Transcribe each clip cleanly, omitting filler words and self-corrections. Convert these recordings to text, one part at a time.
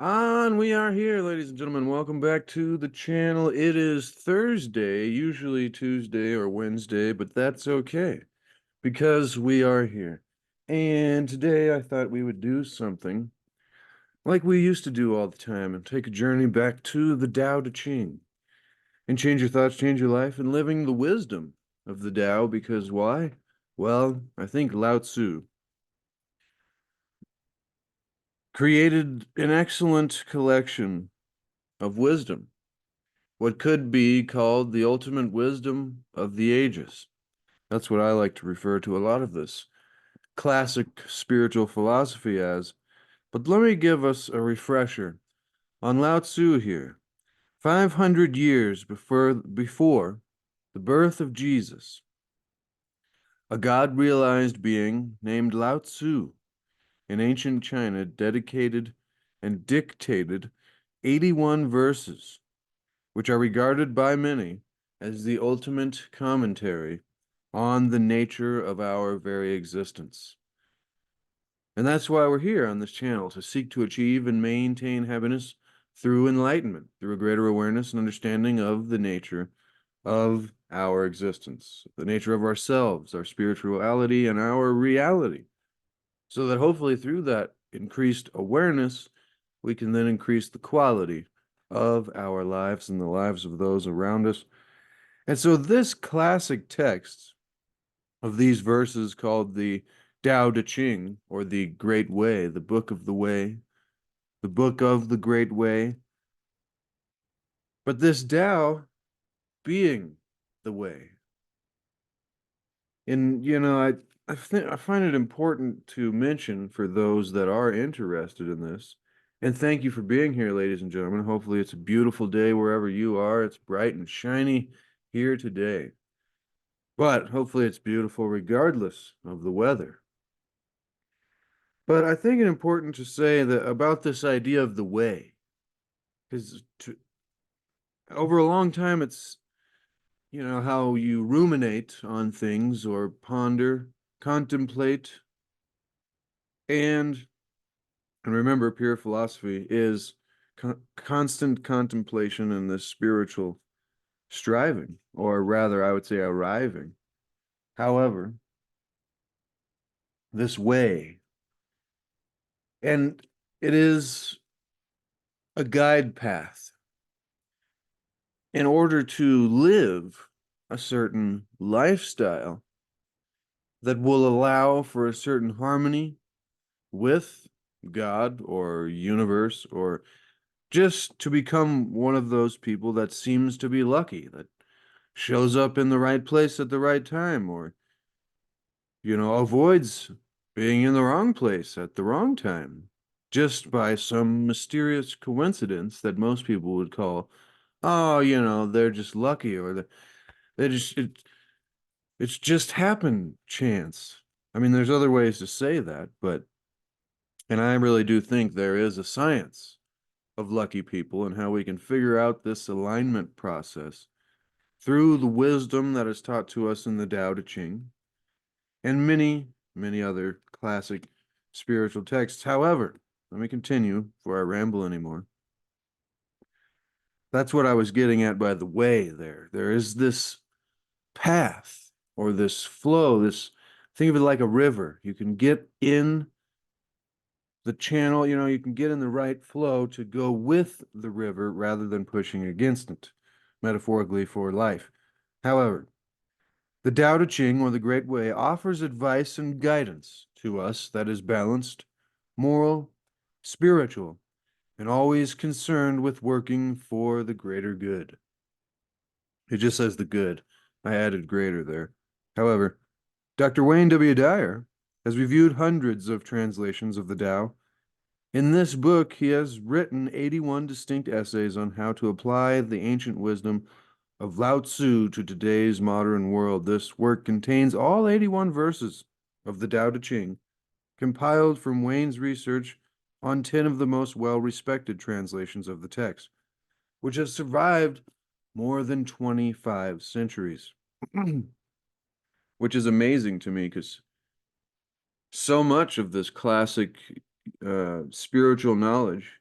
And we are here, ladies and gentlemen. Welcome back to the channel. It is Thursday, usually Tuesday or Wednesday, but that's okay because we are here. And today I thought we would do something like we used to do all the time and take a journey back to the Tao Te Ching and change your thoughts, change your life, and living the wisdom of the Tao. Because why? Well, I think Lao-tzu created an excellent collection of wisdom, what could be called the ultimate wisdom of the ages. That's what I like to refer to a lot of this classic spiritual philosophy as. But let me give us a refresher on Lao Tzu here. 500 years before the birth of Jesus, a God-realized being named Lao Tzu in ancient China dedicated and dictated 81 verses which are regarded by many as the ultimate commentary on the nature of our very existence. And that's why we're here on this channel, to seek to achieve and maintain happiness through enlightenment, through a greater awareness and understanding of the nature of our existence, the nature of ourselves, our spirituality, and our reality. So that hopefully through that increased awareness, we can then increase the quality of our lives and the lives of those around us. And so this classic text of these verses called the Tao Te Ching, or the Great Way, the Book of the Way, the Book of the Great Way. But this Tao being the way. And, I find it important to mention for those that are interested in this. And thank you for being here, ladies and gentlemen. Hopefully it's a beautiful day wherever you are. It's bright and shiny here today. But hopefully it's beautiful regardless of the weather. But I think it's important to say that about this idea of the way, because over a long time it's, how you ruminate on things or ponder, contemplate, and remember, pure philosophy is constant contemplation and this spiritual striving, or rather, I would say arriving. However, this way, and it is a guide path in order to live a certain lifestyle that will allow for a certain harmony with God or universe, or just to become one of those people that seems to be lucky, that shows up in the right place at the right time, or, avoids being in the wrong place at the wrong time, just by some mysterious coincidence that most people would call, oh, they're just lucky, or they just, it's just happened chance. I mean, there's other ways to say that, and I really do think there is a science of lucky people and how we can figure out this alignment process through the wisdom that is taught to us in the Tao Te Ching and many, many other classic spiritual texts. However, let me continue before I ramble anymore. That's what I was getting at by the way there. There is this path or this flow, think of it like a river. You can get in the channel, you can get in the right flow to go with the river rather than pushing against it, metaphorically for life. However, the Tao Te Ching, or the Great Way, offers advice and guidance to us that is balanced, moral, spiritual, and always concerned with working for the greater good. It just says the good. I added greater there. However, Dr. Wayne W. Dyer has reviewed hundreds of translations of the Tao. In this book, he has written 81 distinct essays on how to apply the ancient wisdom of Lao-tzu to today's modern world. This work contains all 81 verses of the Tao Te Ching, compiled from Wayne's research on 10 of the most well-respected translations of the text, which have survived more than 25 centuries. Which is amazing to me because so much of this classic spiritual knowledge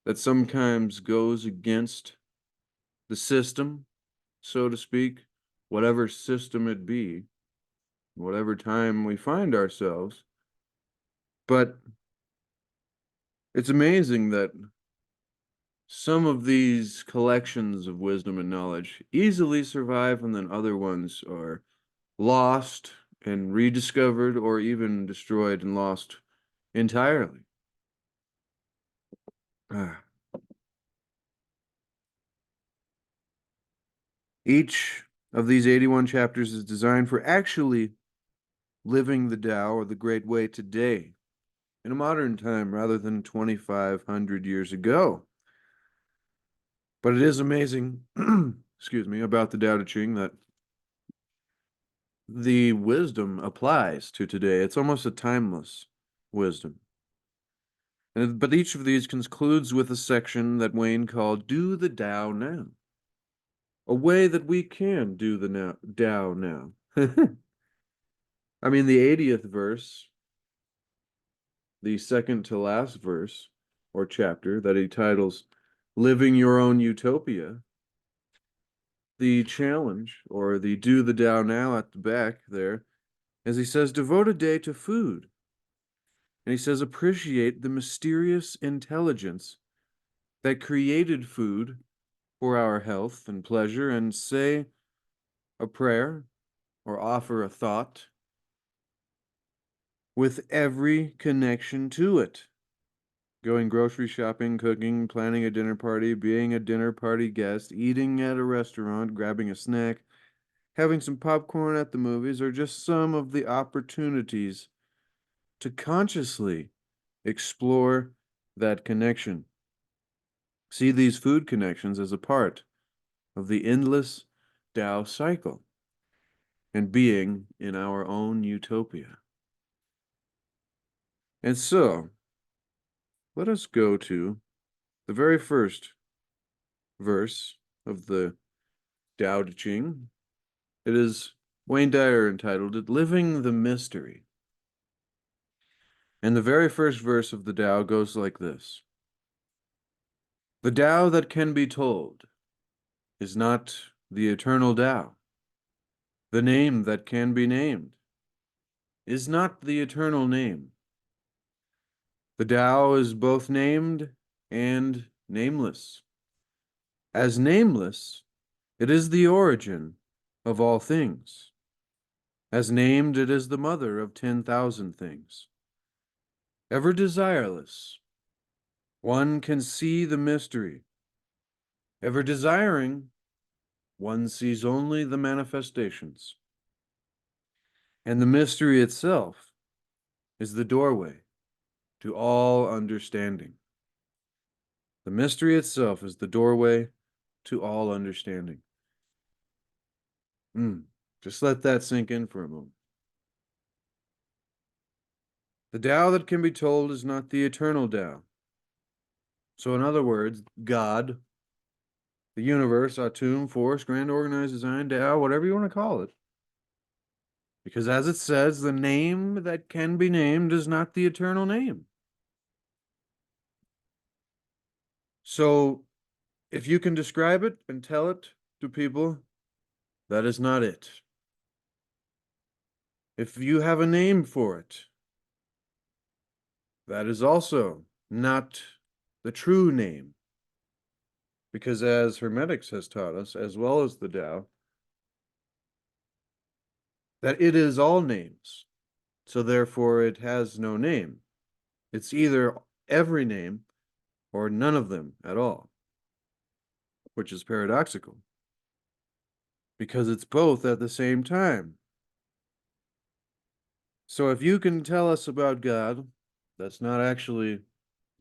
that sometimes goes against the system, so to speak, whatever system it be, whatever time we find ourselves. But it's amazing that some of these collections of wisdom and knowledge easily survive, and then other ones are lost and rediscovered, or even destroyed and lost entirely. Ah. Each of these 81 chapters is designed for actually living the Tao or the Great Way today, in a modern time rather than 2,500 years ago. But it is amazing, excuse me, about the Tao Te Ching that the wisdom applies to today. It's almost a timeless wisdom. But each of these concludes with a section that Wayne called Do the Tao Now. A way that we can do the Tao now. I mean, the 80th verse, the second to last verse or chapter that he titles Living Your Own Utopia, the challenge or the do the Tao now at the back there, as he says, devote a day to food. And he says, appreciate the mysterious intelligence that created food for our health and pleasure, and say a prayer or offer a thought with every connection to it. Going grocery shopping, cooking, planning a dinner party, being a dinner party guest, eating at a restaurant, grabbing a snack, having some popcorn at the movies, are just some of the opportunities to consciously explore that connection. See these food connections as a part of the endless Tao cycle and being in our own utopia. And so, let us go to the very first verse of the Tao Te Ching. It is Wayne Dyer entitled it Living the Mystery. And the very first verse of the Tao goes like this. The Tao that can be told is not the eternal Tao. The name that can be named is not the eternal name. The Tao is both named and nameless. As nameless, it is the origin of all things. As named, it is the mother of 10,000 things. Ever desireless, one can see the mystery. Ever desiring, one sees only the manifestations. And the mystery itself is the doorway to all understanding. The mystery itself is the doorway to all understanding. Just let that sink in for a moment. The Tao that can be told is not the eternal Tao. So in other words, God, the universe, Atum, force, grand organized design, Tao, whatever you want to call it. Because as it says, the name that can be named is not the eternal name. So if you can describe it and tell it to people, that is not it. If you have a name for it, that is also not the true name. Because as Hermetics has taught us, as well as the Tao, that it is all names. So therefore it has no name. It's either every name or none of them at all, which is paradoxical. Because it's both at the same time. So if you can tell us about God, that's not actually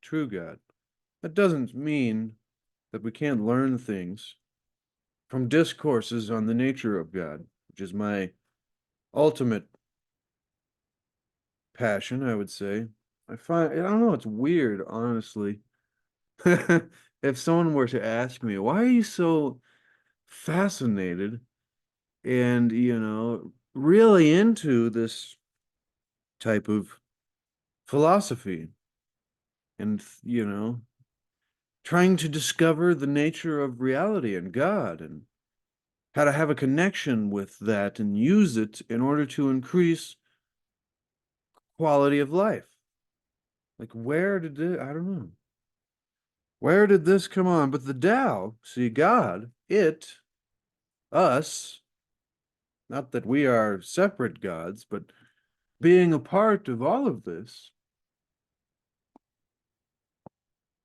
true God. That doesn't mean that we can't learn things from discourses on the nature of God, which is my ultimate passion, I would say. I don't know, it's weird, honestly. If someone were to ask me, why are you so fascinated and, really into this type of philosophy and, trying to discover the nature of reality and God and how to have a connection with that and use it in order to increase quality of life. Like, where did it, I don't know. Where did this come on? But the Tao, see, God, it, us, not that we are separate gods, but being a part of all of this,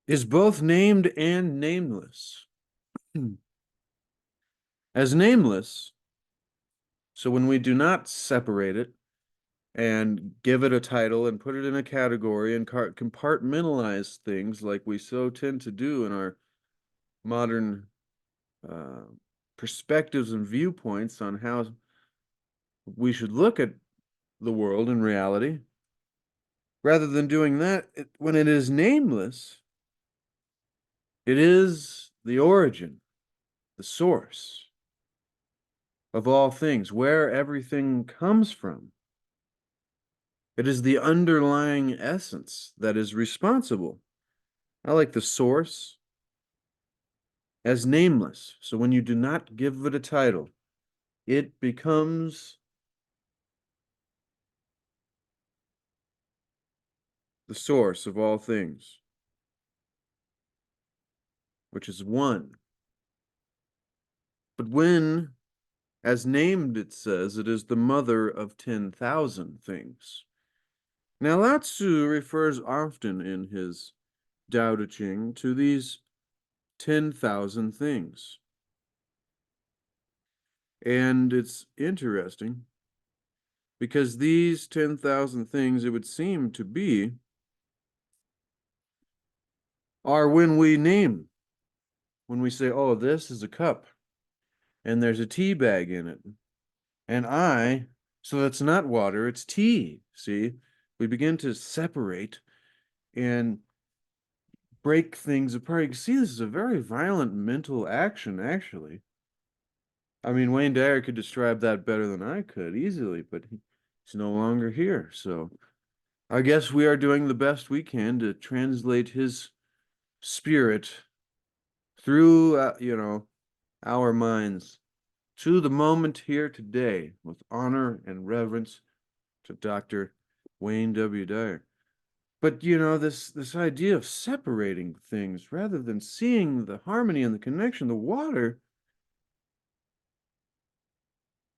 is both named and nameless. As nameless, so when we do not separate it and give it a title and put it in a category and compartmentalize things like we so tend to do in our modern uh, perspectives and viewpoints on how we should look at the world and reality, rather than doing that, when it is nameless, it is the origin, the source of all things, where everything comes from. It is the underlying essence that is responsible. I like the source as nameless. So when you do not give it a title, it becomes the source of all things, which is one. But when, as named it says, it is the mother of 10,000 things. Now, Lao-tzu refers often in his Tao Te Ching to these 10,000 things. And it's interesting because these 10,000 things, it would seem to be, are when we name, when we say, oh, this is a cup and there's a tea bag in it. And so that's not water, it's tea. See, we begin to separate and break things apart. You can see this is a very violent mental action, actually. I mean, Wayne Dyer could describe that better than I could easily, but he's no longer here. So I guess we are doing the best we can to translate his spirit through, our minds to the moment here today with honor and reverence to Dr. Wayne W. Dyer. But this idea of separating things rather than seeing the harmony and the connection, the water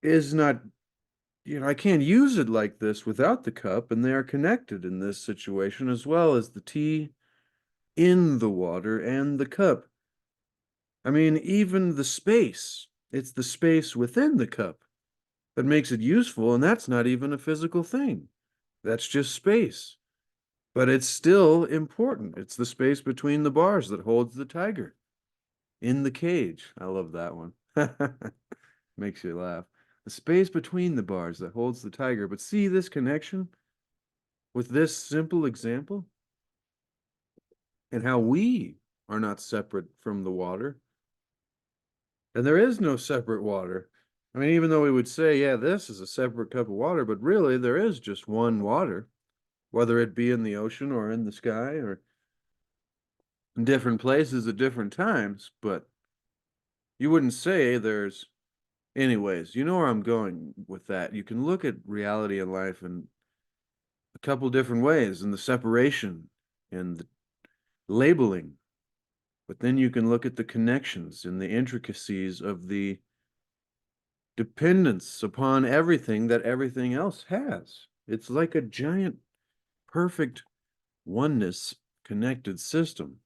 is not, I can't use it like this without the cup, and they are connected in this situation as well as the tea in the water and the cup. I mean, even the space, it's the space within the cup that makes it useful, and that's not even a physical thing. That's just space. But it's still important. It's the space between the bars that holds the tiger in the cage. I love that one. Makes you laugh. The space between the bars that holds the tiger. But see this connection with this simple example and how we are not separate from the water. And there is no separate water. I mean, even though we would say, yeah, this is a separate cup of water, but really there is just one water, whether it be in the ocean or in the sky or in different places at different times. But you wouldn't say there's, anyways, you know where I'm going with that. You can look at reality and life in a couple different ways, in the separation and the labeling. But then you can look at the connections and the intricacies of the dependence upon everything that everything else has. It's like a giant, perfect oneness connected system.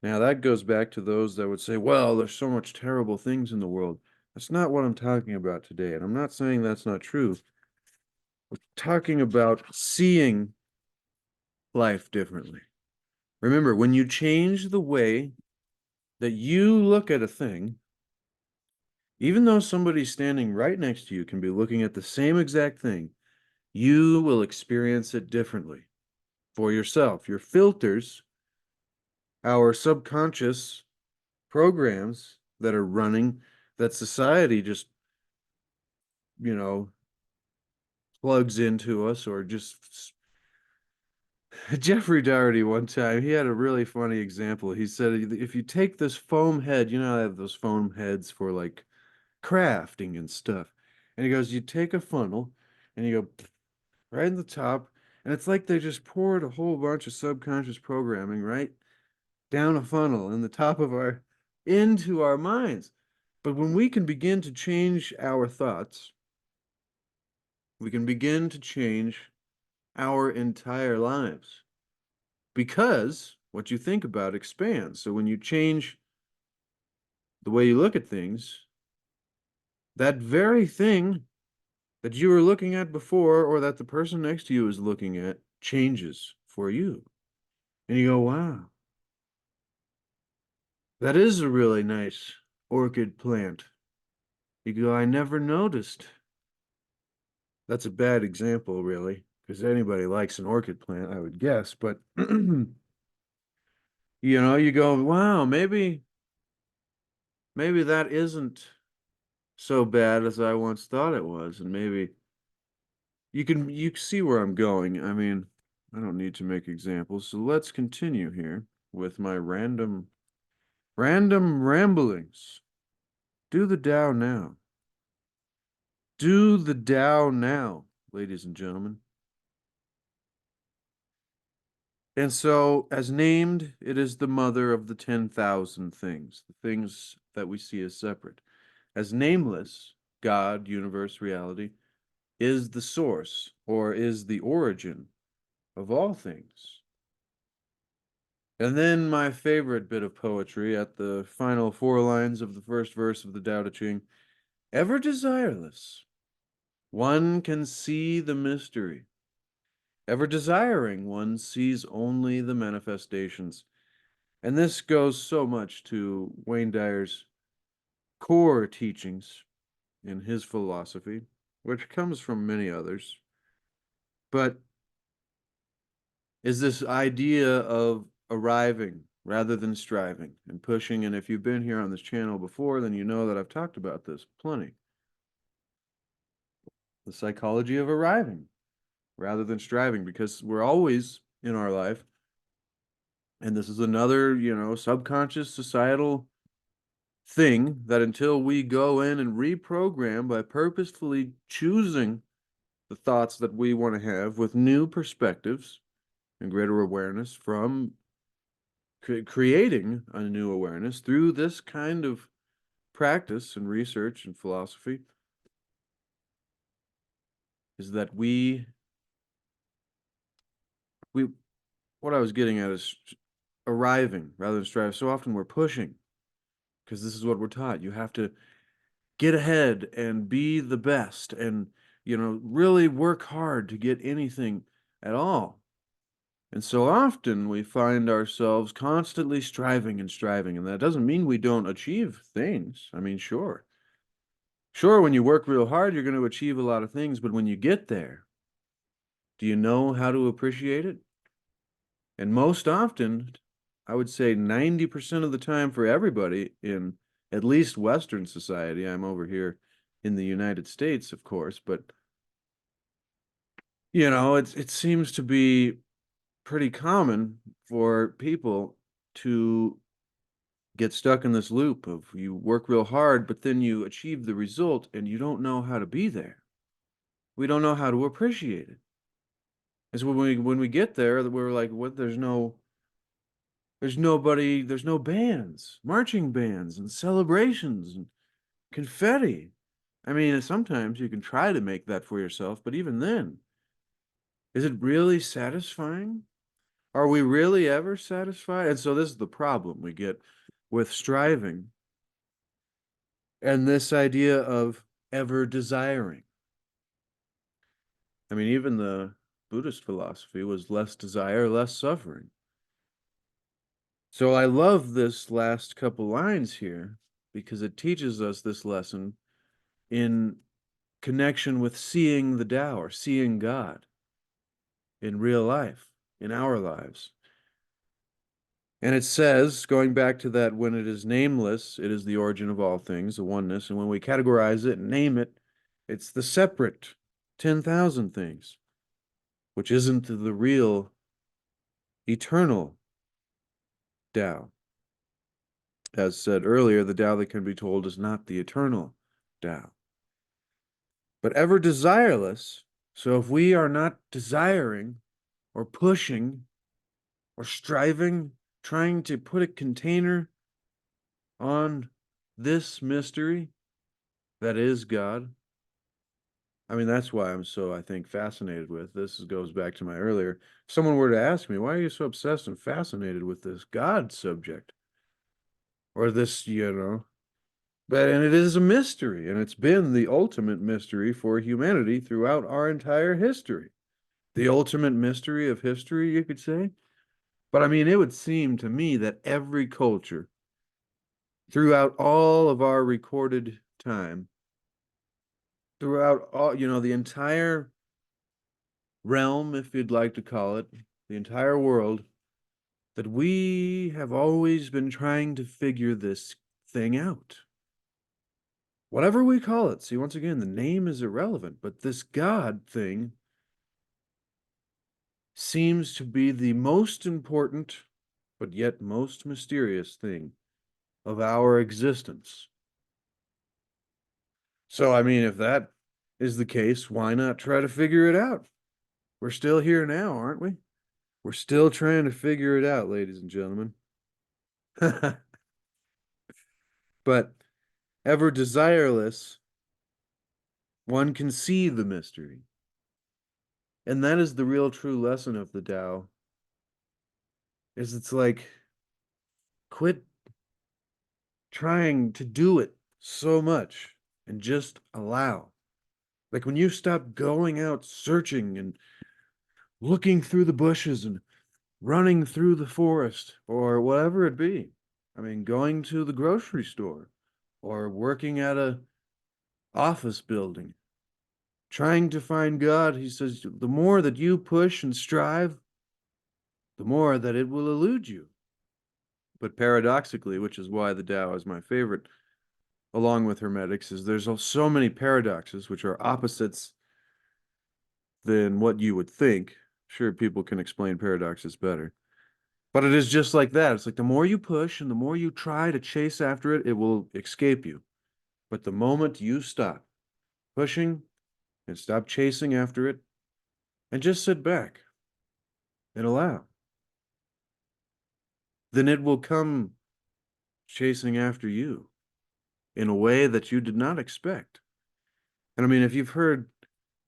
Now, that goes back to those that would say, well, there's so much terrible things in the world. That's not what I'm talking about today. And I'm not saying that's not true. We're talking about seeing life differently. Remember, when you change the way that you look at a thing, even though somebody standing right next to you can be looking at the same exact thing, you will experience it differently for yourself. Your filters, our subconscious programs that are running, that society just, plugs into us or just Jeffrey Doherty one time, he had a really funny example. He said if you take this foam head, you know, I have those foam heads for like crafting and stuff. And he goes, you take a funnel and you go right in the top, and it's like they just poured a whole bunch of subconscious programming right down a funnel in the top of our into our minds. But when we can begin to change our thoughts, we can begin to change our entire lives because what you think about expands. So when you change the way you look at things, that very thing that you were looking at before or that the person next to you is looking at changes for you. And you go, wow, that is a really nice orchid plant. You go, I never noticed. That's a bad example, really, because anybody likes an orchid plant, I would guess. But, you go, wow, maybe that isn't so bad as I once thought it was. And maybe you see where I'm going. I mean, I don't need to make examples. So let's continue here with my random ramblings. Do the Tao now. Do the Tao now, ladies and gentlemen. And so, as named, it is the mother of the 10,000 things, the things that we see as separate. As nameless, God, universe, reality, is the source or is the origin of all things. And then my favorite bit of poetry at the final four lines of the first verse of the Tao Te Ching, ever desireless, one can see the mystery. Ever desiring, one sees only the manifestations. And this goes so much to Wayne Dyer's core teachings in his philosophy, which comes from many others, but is this idea of arriving rather than striving and pushing. And if you've been here on this channel before, then you know that I've talked about this plenty. The psychology of arriving rather than striving, because we're always in our life, and this is another, subconscious societal thing that until we go in and reprogram by purposefully choosing the thoughts that we want to have with new perspectives and greater awareness from creating a new awareness through this kind of practice and research and philosophy, is that we what I was getting at is arriving rather than striving. So often we're pushing because this is what we're taught. You have to get ahead and be the best and, really work hard to get anything at all. And so often we find ourselves constantly striving and striving. And that doesn't mean we don't achieve things. I mean, sure. Sure, when you work real hard, you're going to achieve a lot of things. But when you get there, do you know how to appreciate it? And most often, I would say 90% of the time for everybody in at least Western society, I'm over here in the United States, of course, but it seems to be pretty common for people to get stuck in this loop of you work real hard, but then you achieve the result and you don't know how to be there. We don't know how to appreciate it. It's when we get there that we're like, what? There's nobody. There's no bands, marching bands, and celebrations and confetti. I mean, sometimes you can try to make that for yourself, but even then, is it really satisfying? Are we really ever satisfied? And so this is the problem we get with striving and this idea of ever desiring. I mean, even the Buddhist philosophy was less desire, less suffering. So I love this last couple lines here because it teaches us this lesson in connection with seeing the Tao or seeing God in real life, in our lives. And it says, going back to that, when it is nameless, it is the origin of all things, the oneness. And when we categorize it and name it, it's the separate 10,000 things, which isn't the real eternal Tao. As said earlier, the Tao that can be told is not the eternal Tao, but ever desireless. So if we are not desiring or pushing or striving, trying to put a container on this mystery that is God. I mean, that's why I'm so, I think, fascinated with this. Goes back to my earlier. If someone were to ask me, why are you so obsessed and fascinated with this God subject or this, but and it is a mystery, and it's been the ultimate mystery for humanity throughout our entire history. The ultimate mystery of history, you could say. But I mean, it would seem to me that every culture throughout all of our recorded time, throughout all, the entire realm, if you'd like to call it, the entire world, that we have always been trying to figure this thing out. Whatever we call it. See, once again, the name is irrelevant, but this God thing seems to be the most important, but yet most mysterious thing of our existence. So, I mean, if that is the case, why not try to figure it out? We're still here now, aren't we? We're still trying to figure it out, ladies and gentlemen. But ever desireless, one can see the mystery. And that is the real true lesson of the Tao, is it's like, quit trying to do it so much and just allow. Like when you stop going out searching and looking through the bushes and running through the forest or whatever it be. I mean, going to the grocery store or working at a office building, trying to find God. He says, the more that you push and strive, the more that it will elude you. But paradoxically, which is why the Tao is my favorite, along with Hermetics, is there's so many paradoxes, which are opposites than what you would think. Sure, people can explain paradoxes better. But it is just like that. It's like the more you push and the more you try to chase after it, it will escape you. But the moment you stop pushing and stop chasing after it and just sit back and allow, then it will come chasing after you in a way that you did not expect. And I mean, if you've heard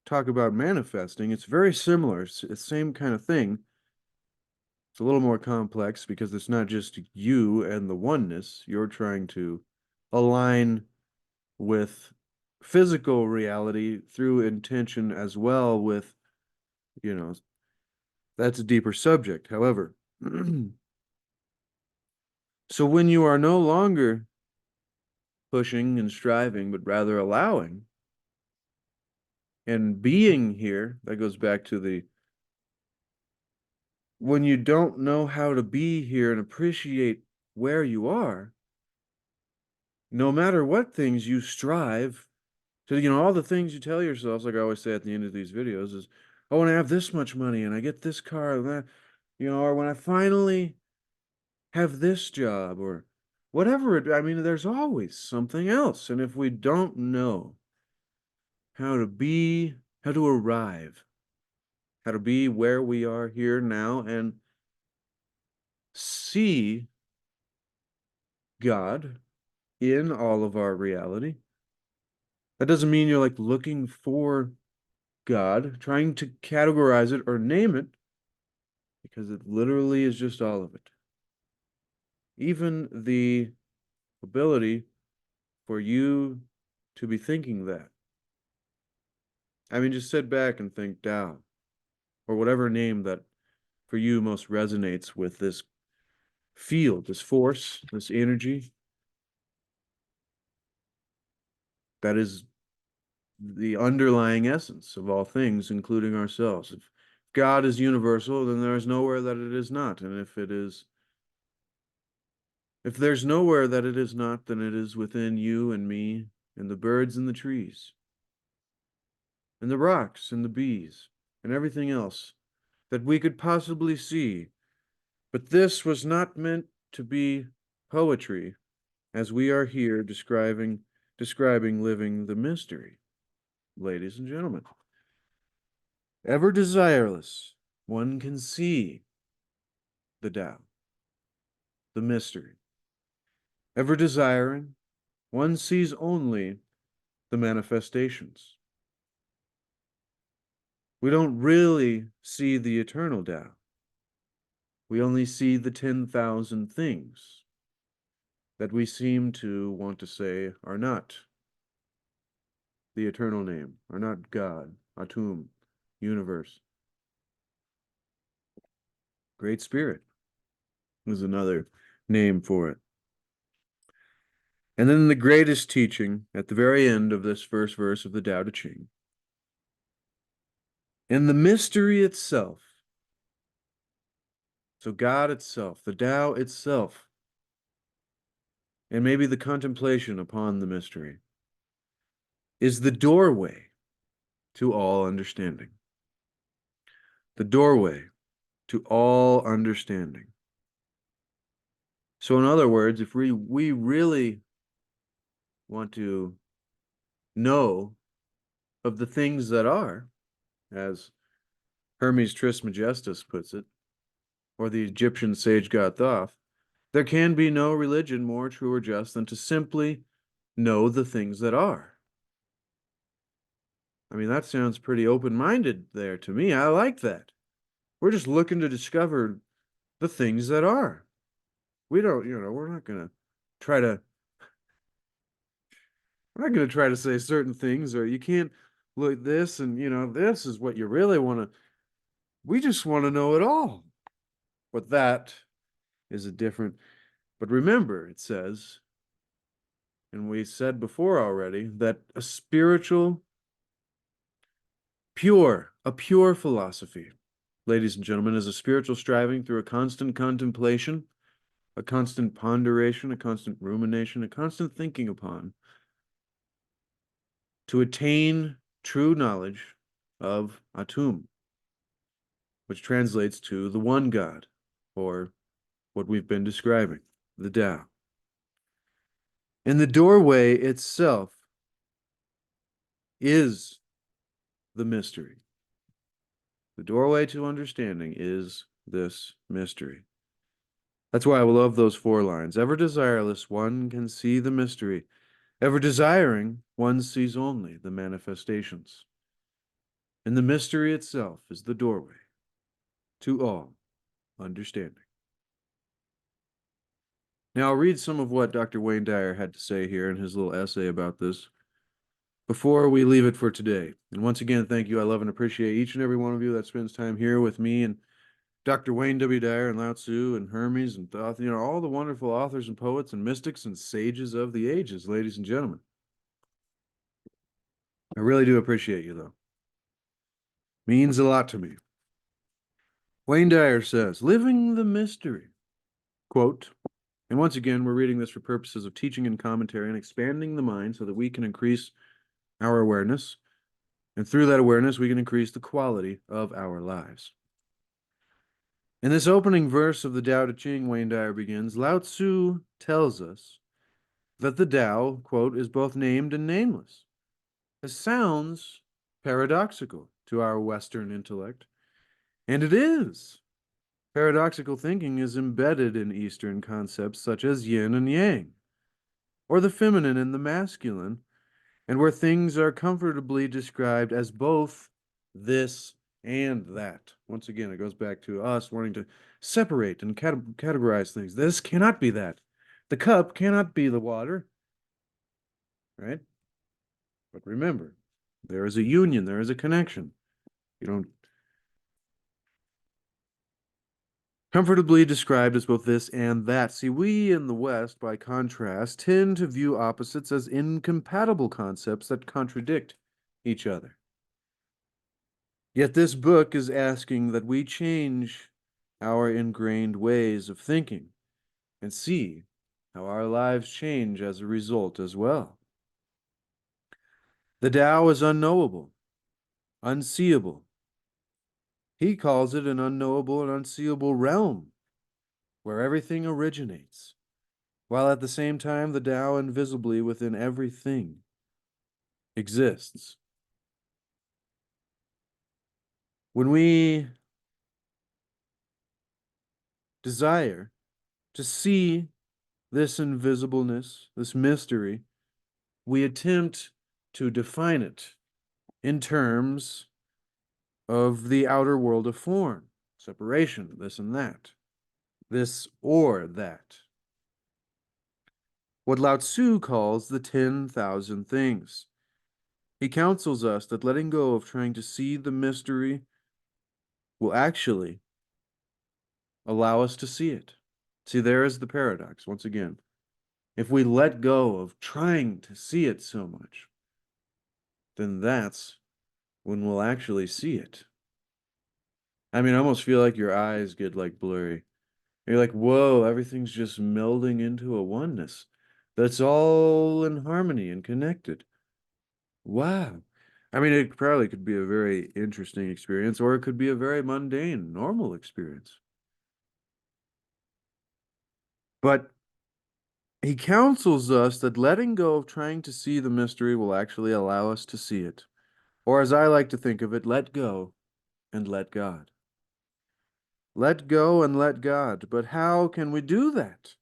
talk about manifesting, it's very similar. It's the same kind of thing. It's a little more complex because it's not just you and the oneness. You're trying to align with physical reality through intention as well with, you know, that's a deeper subject. However, so when you are no longer pushing and striving, but rather allowing and being here, that goes back to the when you don't know how to be here and appreciate where you are, no matter what things you strive to, all the things you tell yourselves, like I always say at the end of these videos, is I want to have this much money and I get this car and that, or when I finally have this job or whatever I mean, there's always something else. And if we don't know how to be, how to arrive, how to be where we are here now and see God in all of our reality, that doesn't mean you're like looking for God, trying to categorize it or name it, because it literally is just all of it. Even the ability for you to be thinking that. I mean, just sit back and think Tao, or whatever name that for you most resonates with this field, this force, this energy that is the underlying essence of all things, including ourselves. If God is universal, then there is nowhere that it is not. And if there's nowhere that it is not, then it is within you and me and the birds and the trees and the rocks and the bees and everything else that we could possibly see But this was not meant to be poetry, as we are here describing living the mystery, ladies and gentlemen. Ever desireless, one can see the Tao, the mystery. Ever desiring, one sees only the manifestations. We don't really see the eternal Tao. We only see the 10,000 things that we seem to want to say are not the eternal name, are not God, Atum, universe. Great Spirit is another name for it. And then the greatest teaching at the very end of this first verse of the Tao Te Ching. In the mystery itself, so God itself, the Tao itself, and maybe the contemplation upon the mystery, is the doorway to all understanding. The doorway to all understanding. So in other words, if we really want to know of the things that are, as Hermes Trismegistus puts it, or the Egyptian sage god Thoth, there can be no religion more true or just than to simply know the things that are. I mean, that sounds pretty open-minded there to me. I like that. We're just looking to discover the things that are. We don't, we're not going to try to say certain things, or you can't look at this and, this is what you really want to. We just want to know it all. But that is a different. But remember, it says, and we said before already, that a pure philosophy, ladies and gentlemen, is a spiritual striving through a constant contemplation, a constant ponderation, a constant rumination, a constant thinking upon, to attain true knowledge of Atum, which translates to the one God, or what we've been describing, the Tao. And the doorway itself is the mystery. The doorway to understanding is this mystery. That's why I love those 4 lines. Ever desireless, one can see the mystery. Ever desiring, one sees only the manifestations. And the mystery itself is the doorway to all understanding. Now, I'll read some of what Dr. Wayne Dyer had to say here in his little essay about this before we leave it for today. And once again, thank you. I love and appreciate each and every one of you that spends time here with me and Dr. Wayne W. Dyer and Lao-tzu and Hermes and Thoth, all the wonderful authors and poets and mystics and sages of the ages, ladies and gentlemen. I really do appreciate you, though. Means a lot to me. Wayne Dyer says, living the mystery, quote, and once again, we're reading this for purposes of teaching and commentary and expanding the mind so that we can increase our awareness. And through that awareness, we can increase the quality of our lives. In this opening verse of the Tao Te Ching, Wayne Dyer begins, Lao-tzu tells us that the Tao, quote, is both named and nameless. It sounds paradoxical to our Western intellect, and it is. Paradoxical thinking is embedded in Eastern concepts such as yin and yang, or the feminine and the masculine, and where things are comfortably described as both this and that. Once again, it goes back to us wanting to separate and categorize things. This cannot be that. The cup cannot be the water, right? But remember, there is a union, there is a connection. You don't comfortably described as both this and that. See, we in the West, by contrast, tend to view opposites as incompatible concepts that contradict each other. Yet this book is asking that we change our ingrained ways of thinking and see how our lives change as a result as well. The Tao is unknowable, unseeable. He calls it an unknowable and unseeable realm. where everything originates, while at the same time the Tao invisibly within everything exists. When we desire to see this invisibleness, this mystery, we attempt to define it in terms of the outer world of form, separation, this and that, this or that. What Lao-tzu calls the 10,000 things. He counsels us that letting go of trying to see the mystery will actually allow us to see it. See, there is the paradox once again. If we let go of trying to see it so much, then that's when we'll actually see it. I mean, I almost feel like your eyes get like blurry. You're like, whoa, everything's just melding into a oneness that's all in harmony and connected. Wow. I mean, it probably could be a very interesting experience, or it could be a very mundane, normal experience. But he counsels us that letting go of trying to see the mystery will actually allow us to see it. Or as I like to think of it, let go and let God. Let go and let God. But how can we do that?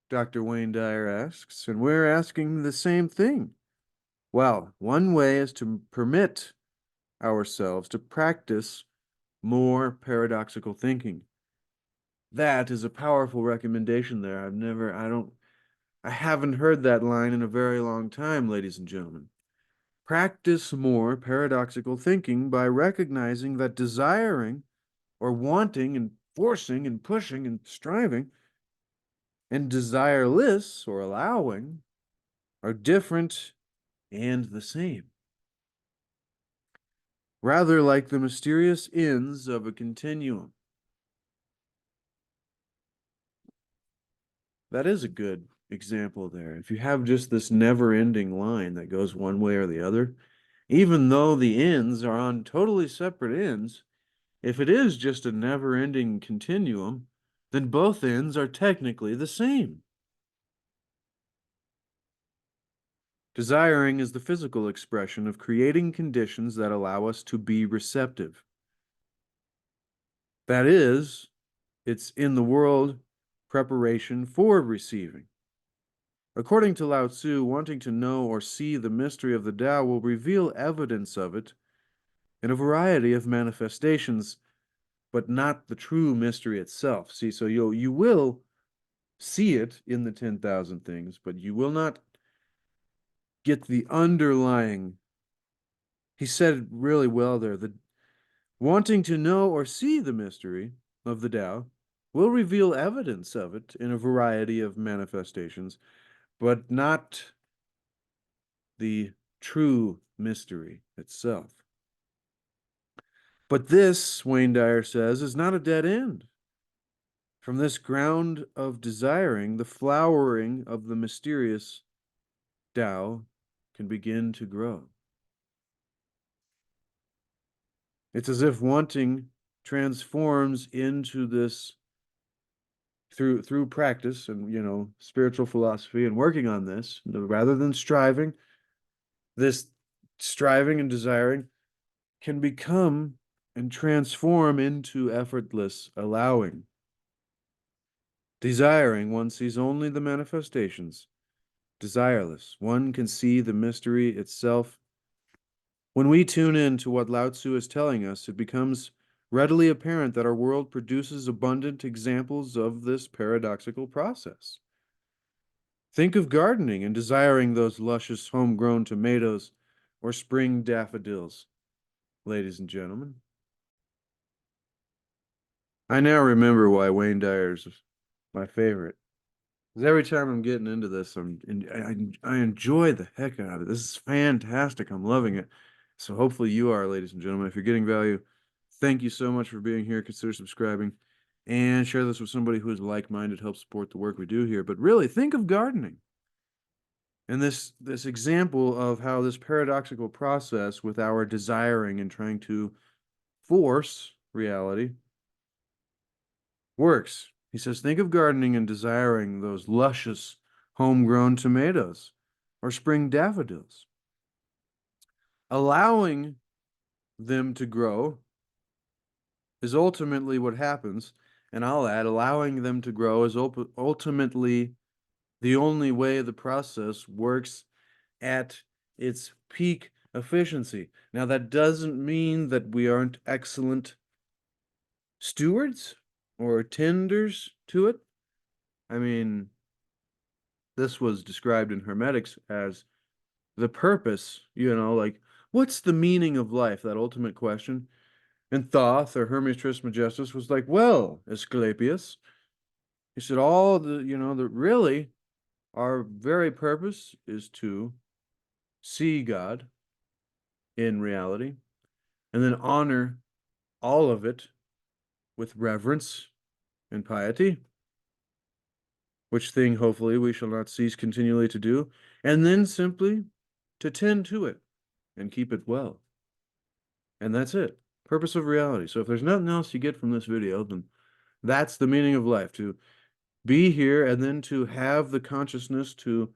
Dr. Wayne Dyer asks, and we're asking the same thing. Well, one way is to permit ourselves to practice more paradoxical thinking. That is a powerful recommendation there. I haven't heard that line in a very long time, ladies and gentlemen. Practice more paradoxical thinking by recognizing that desiring or wanting and forcing and pushing and striving and desireless or allowing are different and the same. Rather like the mysterious ends of a continuum. That is a good example there. If you have just this never-ending line that goes one way or the other, even though the ends are on totally separate ends, if it is just a never-ending continuum, then both ends are technically the same. Desiring is the physical expression of creating conditions that allow us to be receptive. That is, it's in the world preparation for receiving. According to Lao-tzu, wanting to know or see the mystery of the Tao will reveal evidence of it in a variety of manifestations, but not the true mystery itself. See, so you will see it in the 10,000 things, but you will not get the underlying. He said it really well there. The wanting to know or see the mystery of the Tao will reveal evidence of it in a variety of manifestations, but not the true mystery itself. But this, Wayne Dyer says, is not a dead end. From this ground of desiring, the flowering of the mysterious Tao can begin to grow. It's as if wanting transforms into this through practice and spiritual philosophy and working on this rather than striving. This striving and desiring can become and transform into effortless allowing. Desiring, one sees only the manifestations. Desireless, one can see the mystery itself. When we tune in to what Lao-tzu is telling us, it becomes readily apparent that our world produces abundant examples of this paradoxical process. Think of gardening and desiring those luscious homegrown tomatoes or spring daffodils, ladies and gentlemen. I now remember why Wayne Dyer's my favorite. Because every time I'm getting into this, I enjoy the heck out of it. This is fantastic. I'm loving it. So hopefully you are, ladies and gentlemen. If you're getting value, thank you so much for being here. Consider subscribing and share this with somebody who is like-minded, help support the work we do here. But really, think of gardening. And this example of how this paradoxical process with our desiring and trying to force reality works. He says, think of gardening and desiring those luscious homegrown tomatoes or spring daffodils. Allowing them to grow is ultimately what happens. And I'll add, allowing them to grow is ultimately the only way the process works at its peak efficiency. Now, that doesn't mean that we aren't excellent stewards or tenders to it. I mean, this was described in Hermetics as the purpose, like, what's the meaning of life? That ultimate question. And Thoth, or Hermes Trismegistus, was like, well, Asclepius, he said, all the really, our very purpose is to see God in reality and then honor all of it with reverence and piety, which thing hopefully we shall not cease continually to do, and then simply to tend to it and keep it well. And that's it. Purpose of reality. So if there's nothing else you get from this video, then that's the meaning of life, to be here and then to have the consciousness to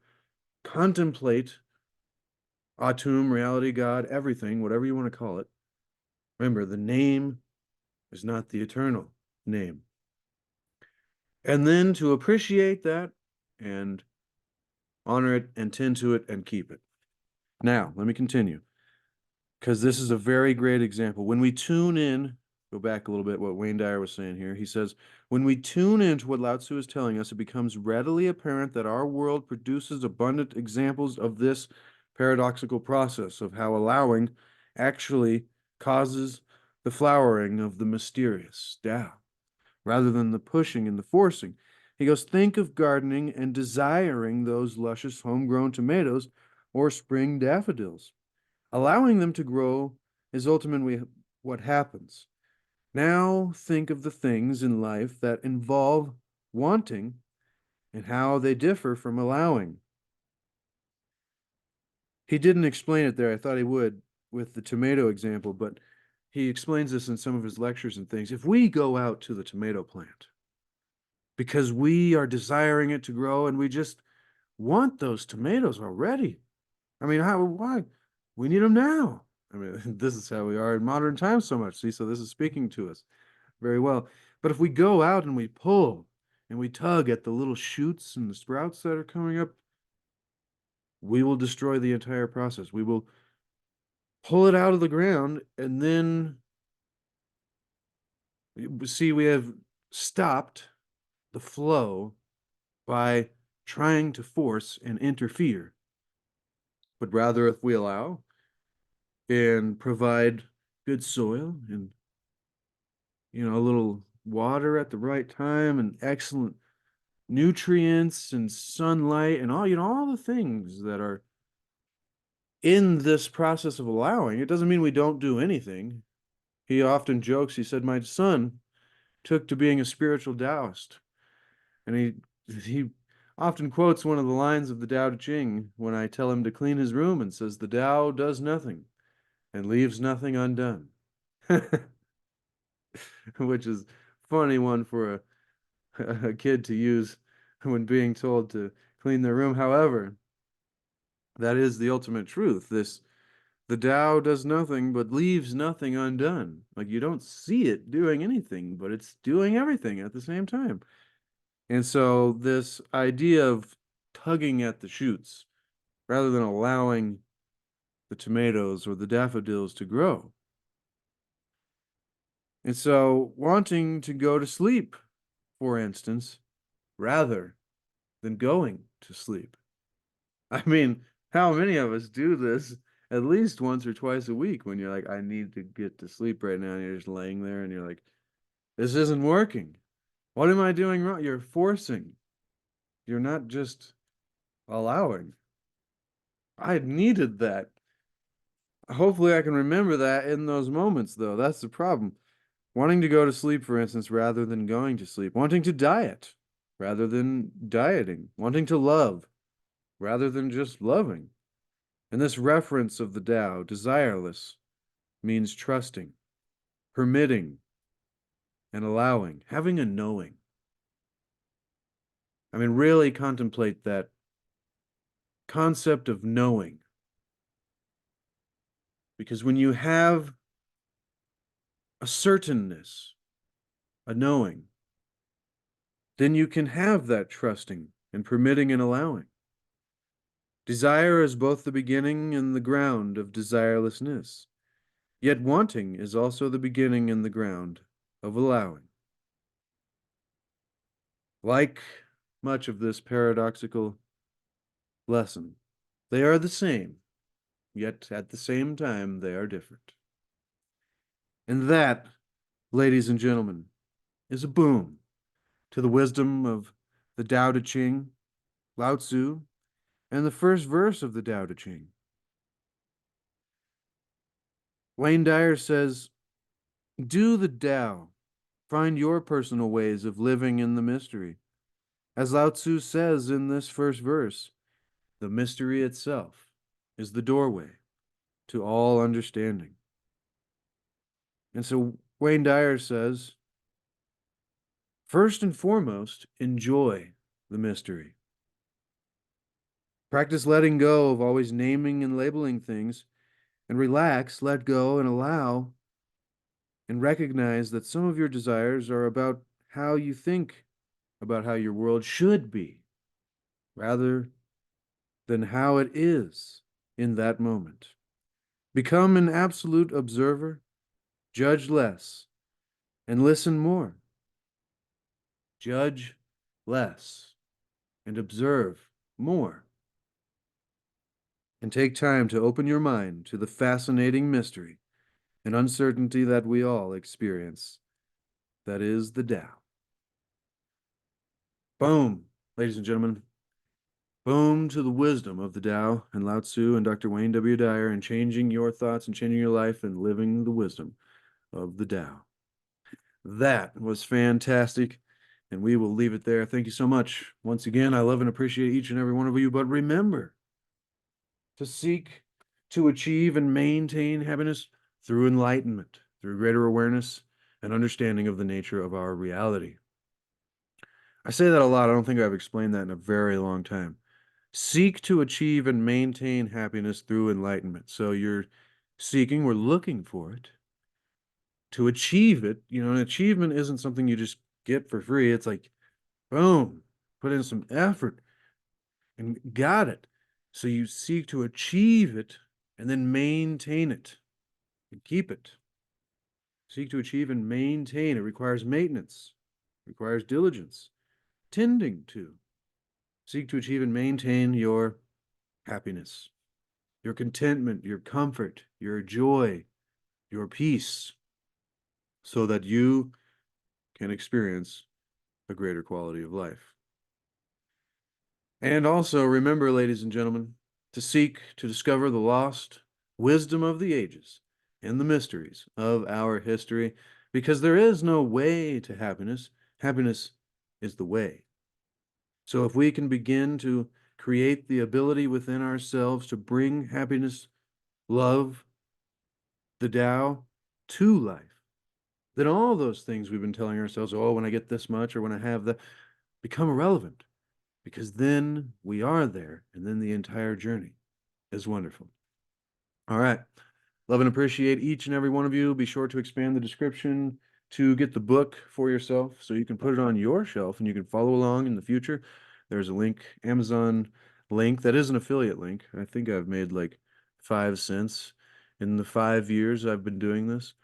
contemplate Atum, reality, God, everything, whatever you want to call it. Remember, the name is not the eternal name. And then to appreciate that and honor it and tend to it and keep it. Now, let me continue, because this is a very great example. When we tune in, go back a little bit, what Wayne Dyer was saying here. He says, when we tune into what Lao-tzu is telling us, it becomes readily apparent that our world produces abundant examples of this paradoxical process of how allowing actually causes the flowering of the mysterious Tao, rather than the pushing and the forcing. He goes, think of gardening and desiring those luscious homegrown tomatoes or spring daffodils. Allowing them to grow is ultimately what happens. Now think of the things in life that involve wanting and how they differ from allowing. He didn't explain it there. I thought he would with the tomato example, but he explains this in some of his lectures and things. If we go out to the tomato plant because we are desiring it to grow and we just want those tomatoes already. I mean, why? We need them now. I mean, this is how we are in modern times so much. See, so this is speaking to us very well. But if we go out and we pull and we tug at the little shoots and the sprouts that are coming up, we will destroy the entire process. We will pull it out of the ground, and then see, we have stopped the flow by trying to force and interfere. But rather, if we allow and provide good soil and a little water at the right time and excellent nutrients and sunlight and all the things that are in this process of allowing, it doesn't mean we don't do anything. He often jokes, he said, my son took to being a spiritual Taoist. And he often quotes one of the lines of the Tao Te Ching when I tell him to clean his room, and says, the Tao does nothing and leaves nothing undone. Which is a funny one for a kid to use when being told to clean their room. However, that is the ultimate truth. The Tao does nothing but leaves nothing undone. Like, you don't see it doing anything, but it's doing everything at the same time. And so this idea of tugging at the shoots rather than allowing the tomatoes or the daffodils to grow. And so wanting to go to sleep, for instance, rather than going to sleep. I mean, how many of us do this at least once or twice a week when you're like, I need to get to sleep right now, and you're just laying there and you're like, this isn't working. What am I doing wrong? You're forcing. You're not just allowing. I needed that. Hopefully I can remember that in those moments, though. That's the problem. Wanting to go to sleep, for instance, rather than going to sleep. Wanting to diet rather than dieting. Wanting to love rather than just loving. And this reference of the Tao, desireless, means trusting, permitting, and allowing, having a knowing. I mean, really contemplate that concept of knowing. Because when you have a certainness, a knowing, then you can have that trusting and permitting and allowing. Desire is both the beginning and the ground of desirelessness, yet wanting is also the beginning and the ground of allowing. Like much of this paradoxical lesson, they are the same, yet at the same time they are different. And that, ladies and gentlemen, is a boom to the wisdom of the Tao Te Ching, Lao-tzu, and the first verse of the Tao Te Ching. Wayne Dyer says, do the Tao, find your personal ways of living in the mystery. As Lao-tzu says in this first verse, the mystery itself is the doorway to all understanding. And so Wayne Dyer says, first and foremost, enjoy the mystery. Practice letting go of always naming and labeling things, and relax, let go, and allow, and recognize that some of your desires are about how you think about how your world should be, rather than how it is in that moment. Become an absolute observer, judge less, and listen more. Judge less and observe more. And take time to open your mind to the fascinating mystery and uncertainty that we all experience. That is the Tao. Boom, ladies and gentlemen. Boom to the wisdom of the Tao and Lao Tzu and Dr. Wayne W. Dyer and changing your thoughts and changing your life and living the wisdom of the Tao. That was fantastic, and we will leave it there. Thank you so much. Once again, I love and appreciate each and every one of you, but remember to seek to achieve and maintain happiness through enlightenment, through greater awareness and understanding of the nature of our reality. I say that a lot. I don't think I've explained that in a very long time. Seek to achieve and maintain happiness through enlightenment. So you're seeking, we're looking for it. To achieve it, an achievement isn't something you just get for free. It's like, boom, put in some effort and got it. So you seek to achieve it and then maintain it and keep it. Seek to achieve and maintain. It requires maintenance, requires diligence, tending to. Seek to achieve and maintain your happiness, your contentment, your comfort, your joy, your peace, so that you can experience a greater quality of life. And also remember, ladies and gentlemen, to seek to discover the lost wisdom of the ages and the mysteries of our history, because there is no way to happiness. Happiness is the way. So if we can begin to create the ability within ourselves to bring happiness, love, the Tao to life, then all those things we've been telling ourselves, oh, when I get this much or when I have that, become irrelevant, because then we are there, and then the entire journey is wonderful. All right. Love and appreciate each and every one of you. Be sure to expand the description to get the book for yourself so you can put it on your shelf and you can follow along in the future. There's a link, Amazon link, that is an affiliate link. I think I've made like 5 cents in the 5 years I've been doing this.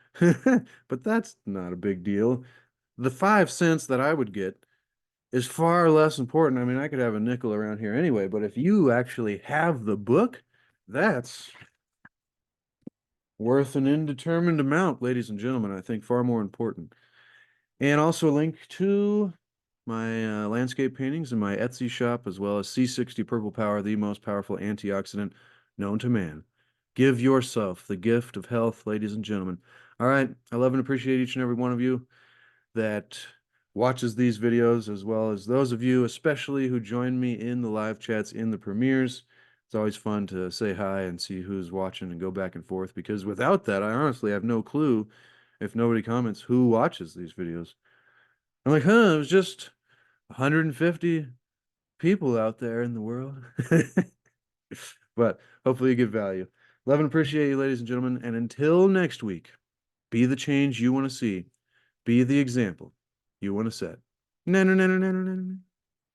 But that's not a big deal. The 5 cents that I would get is far less important. I mean, I could have a nickel around here anyway, but if you actually have the book, that's worth an indeterminate amount, ladies and gentlemen. I think far more important. And also a link to my landscape paintings in my Etsy shop, as well as C60 Purple Power, the most powerful antioxidant known to man. Give yourself the gift of health, ladies and gentlemen. All right. I love and appreciate each and every one of you that watches these videos, as well as those of you especially who join me in the live chats in the premieres. It's always fun to say hi and see who's watching and go back and forth, because without that, I honestly have no clue if nobody comments who watches these videos. I'm like, it was just 150 people out there in the world. But hopefully you get value. Love and appreciate you, ladies and gentlemen. And until next week, be the change you want to see. Be the example you want to set. No, no, no, no, no, no, no.